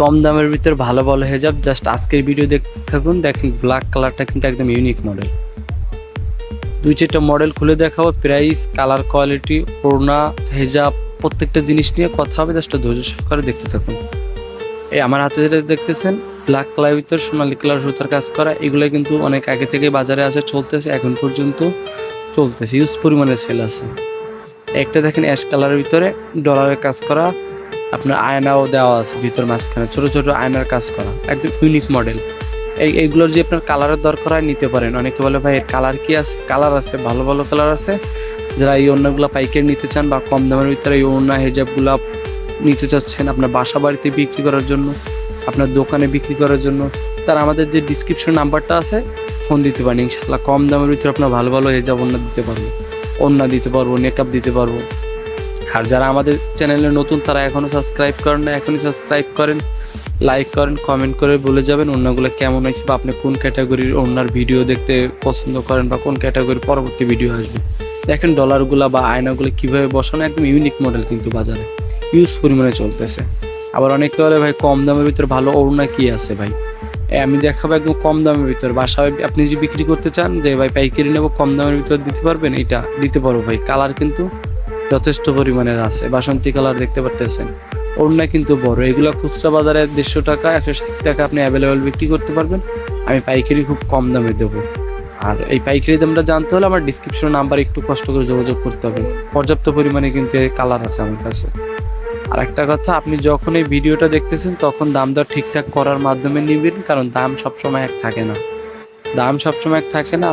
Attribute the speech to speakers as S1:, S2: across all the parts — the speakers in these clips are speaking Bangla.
S1: কম দামের ভিতর ভালো ভালো হেজাব জাস্ট আজকের ভিডিও দেখতে থাকুন। দেখেন ব্ল্যাক কালারটা কিন্তু একদম ইউনিক মডেল। 2-4টা মডেল খুলে দেখাবো, প্রাইস, কালার, কোয়ালিটি, ওড়না, হেজাব প্রত্যেকটা জিনিস নিয়ে কথা হবে। জাস্ট ধৈর্য সহকারে দেখতে থাকুন। এই আমার হাতে যেটা দেখতেছেন ব্ল্যাক কালারের ভিতর সোনালী কালার সুতার কাজ করা, এগুলো কিন্তু অনেক আগে থেকে বাজারে আসে, চলতেছে, এখন পর্যন্ত চলতেছে, ইউজ পরিমাণে সেল আছে। একটা দেখেন অ্যাশ কালারের ভিতরে ডলারের কাজ করা, আপনার আয়নাও দেওয়া আছে ভিতর মাঝখানে, ছোটো ছোটো আয়নার কাজ করা, একদম ইউনিক মডেল। এইগুলোর যে আপনার কালারের দরকার হয় নিতে পারেন। অনেকে বলে ভাই এর কালার কি আছে? কালার আছে, ভালো ভালো কালার আছে। যারা এই ওড়নাগুলো পাইকারি নিতে চান বা কম দামের ভিতরে এই ওড়না হেজাবগুলো নিতে চাচ্ছেন আপনার বাসা বাড়িতে বিক্রি করার জন্য, আপনার দোকানে বিক্রি করার জন্য, তারা আমাদের যে ডিসক্রিপশন নাম্বারটা আছে ফোন দিতে পারেন। ইনশাআল্লাহ কম দামের ভিতরে আপনার ভালো ভালো হেজাব ওড়না দিতে পারবো, ওড়না দিতে পারবো, মেকআপ দিতে পারবো। আর যারা আমাদের চ্যানেলে নতুন তারা এখনও সাবস্ক্রাইব করেন না, এখনই সাবস্ক্রাইব করেন, লাইক করেন, কমেন্ট করে বলে যাবেন ওড়নাগুলো কেমন হয়েছে বা আপনি কোন ক্যাটাগরির ওড়নার ভিডিও দেখতে পছন্দ করেন বা কোন ক্যাটাগরির পরবর্তী ভিডিও আসবে। দেখেন ডলারগুলো বা আয়নাগুলো কীভাবে বসানো, একদম ইউনিক মডেল কিন্তু বাজারে ইউজ পরিমাণে চলতেছে। আবার অনেকে বলে ভাই কম দামের ভিতরে ভালো ওড়না কী আছে ভাই? আমি দেখাবো একদম কম দামের ভিতরে। বাসায় আপনি যদি বিক্রি করতে চান যে ভাই পাইকারি নেবো কম দামের ভিতরে দিতে পারবেন, এটা দিতে পারবো ভাই। কালার কিন্তু যথেষ্ট পরিমাণের আছে, বাসন্তী কালার দেখতে পারতেছেন। ওড়না কিন্তু বড়, এগুলো খুচরা বাজারে 150 টাকা 160 টাকা আপনি অ্যাভেলেবেল বিক্রি করতে পারবেন, আমি পাইকারি খুব কম দামে দেবো। আর এই পাইকারি দামটা জানতে হলে আমার ডিসক্রিপশন নাম্বার একটু কষ্ট করে যোগাযোগ করতে হবে। পর্যাপ্ত পরিমাণে কিন্তু এই কালার আছে আমার কাছে। আর একটা কথা, আপনি যখন এই ভিডিওটা দেখতেছেন তখন দাম দর ঠিকঠাক করার মাধ্যমে নেবেন, কারণ দাম সবসময় এক থাকে না।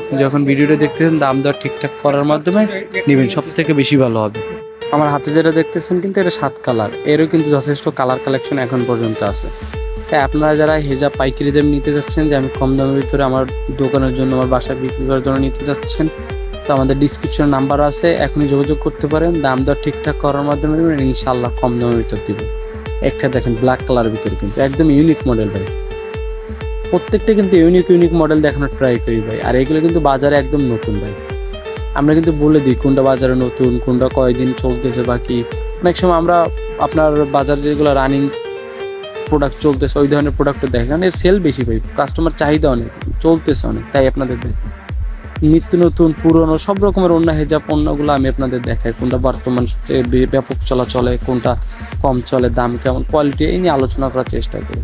S1: আপনি যখন ভিডিওটা দেখতেছেন দাম দর ঠিকঠাক করার মাধ্যমে নেবেন, সব থেকে বেশি ভালো হবে। আমার হাতে যেটা দেখতেছেন কিন্তু এটা 7 কালার, এরও কিন্তু যথেষ্ট কালার কালেকশন এখন পর্যন্ত আছে। তাই আপনারা যারা হেজাব পাইকারি দাম নিতে যাচ্ছেন যে আমি কম দামের ভিতরে আমার দোকানের জন্য, আমার বাসায় বিক্রি করার জন্য নিতে যাচ্ছেন, তো আমাদের ডিসক্রিপশন নাম্বার আছে, এখনই যোগাযোগ করতে পারেন। দাম দর ঠিকঠাক করার মাধ্যমে ইনশাআল্লাহ কম দামের ভিতর দিব। একটা দেখেন ব্ল্যাক কালারের ভিতরে কিন্তু একদম ইউনিক মডেল ভাই। প্রত্যেকটা কিন্তু ইউনিক মডেল দেখানোর ট্রাই করি ভাই। আর এগুলো কিন্তু বাজারে একদম নতুন ভাই। আমরা কিন্তু বলে দিই কোনটা বাজারে নতুন, কোনটা কয়দিন চলতেছে বাকি। অনেক সময় আমরা আপনার বাজার যেগুলো রানিং প্রোডাক্ট চলতেছে ওই ধরনের প্রোডাক্টও দেখেন, কারণ এর সেল বেশি ভাই, কাস্টমার চাহিদা অনেক, চলতেছে অনেক, তাই আপনাদের দেখেন। নিত্য নতুন পুরনো সব রকমের ওড়না হেজাব পণ্যগুলো আমি আপনাদের দেখাই, কোনটা বর্তমান সবচেয়ে ব্যাপক চলে, কোনটা কম চলে, দাম কেমন, কোয়ালিটি, এই নিয়ে আলোচনা করার চেষ্টা করি।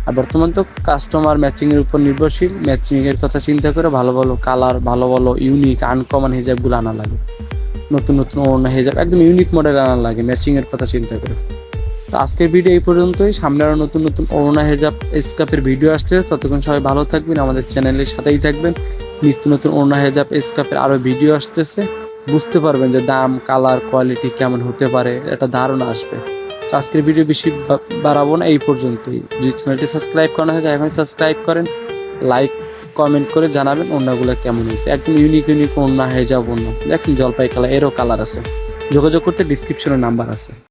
S1: আর বর্তমান তো কাস্টমার ম্যাচিংয়ের উপর নির্ভরশীল, ম্যাচিংয়ের কথা চিন্তা করে ভালো ভালো কালার, ভালো ভালো ইউনিক আনকমন হেজাবগুলো আনা লাগে, নতুন ওড়না হেজাব একদম ইউনিক মডেল আনা লাগে ম্যাচিংয়ের কথা চিন্তা করে। তো আজকের ভিডিও এই পর্যন্তই। সামনে আরও নতুন ওড়না হেজাব স্কার্ফের ভিডিও আসছে, ততক্ষণ সবাই ভালো থাকবেন, আমাদের চ্যানেলের সাথেই থাকবেন। নিত্য নতুন ওড়না হেজাব স্কার্ফের আরও ভিডিও আসতেছে, বুঝতে পারবেন যে দাম, কালার, কোয়ালিটি কেমন হতে পারে, একটা ধারণা আসবে। তো আজকের ভিডিও বেশি বাড়াবো না, এই পর্যন্তই। যদি চ্যানেলটি সাবস্ক্রাইব করা হয় এখন সাবস্ক্রাইব করেন, লাইক কমেন্ট করে জানাবেন ওড়নাগুলো কেমন হয়েছে। একদম ইউনিক ওড়না হেজাব ওড়না দেখেন, জলপাই কালার, এরও কালার আছে। যোগাযোগ করতে ডিসক্রিপশনে নাম্বার আছে।